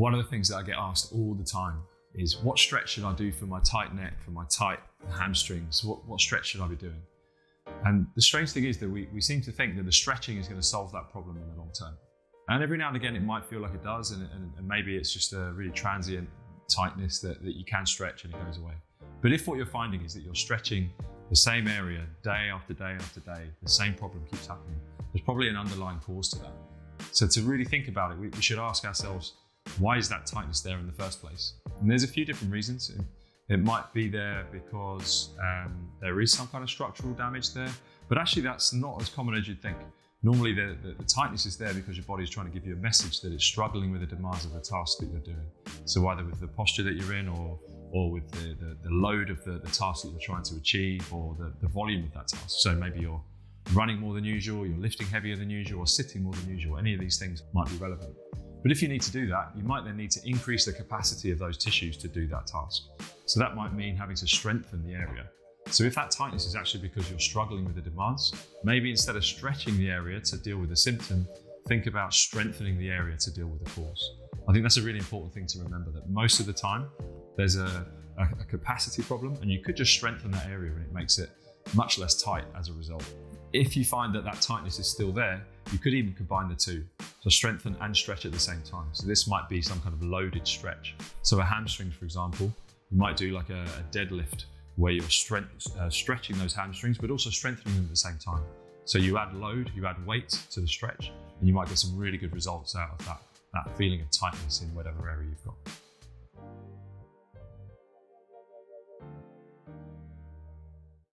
One of the things that I get asked all the time is, what stretch should I do for my tight neck, for my tight hamstrings? What stretch should I be doing? And the strange thing is that we seem to think that the stretching is going to solve that problem in the long term. And every now and again, it might feel like it does, and maybe it's just a really transient tightness that you can stretch and it goes away. But if what you're finding is that you're stretching the same area day after day after day, the same problem keeps happening, there's probably an underlying cause to that. So to really think about it, we should ask ourselves, why is that tightness there in the first place? And there's a few different reasons. It might be there because there is some kind of structural damage there, but actually that's not as common as you'd think. Normally the tightness is there because your body is trying to give you a message that it's struggling with the demands of the task that you're doing. So either with the posture that you're in, or with the load of the task that you're trying to achieve, or the volume of that task. So maybe you're running more than usual, you're lifting heavier than usual, or sitting more than usual. Any of these things might be relevant. But if you need to do that, you might then need to increase the capacity of those tissues to do that task. So that might mean having to strengthen the area. So if that tightness is actually because you're struggling with the demands, maybe instead of stretching the area to deal with the symptom, think about strengthening the area to deal with the cause. I think that's a really important thing to remember, that most of the time there's a capacity problem, and you could just strengthen that area and it makes it much less tight as a result. If you find that tightness is still there, you could even combine the two. So strengthen and stretch at the same time. So this might be some kind of loaded stretch. So a hamstring, for example, you might do like a deadlift where you're stretching those hamstrings, but also strengthening them at the same time. So you add load, you add weight to the stretch, and you might get some really good results out of that feeling of tightness in whatever area you've got.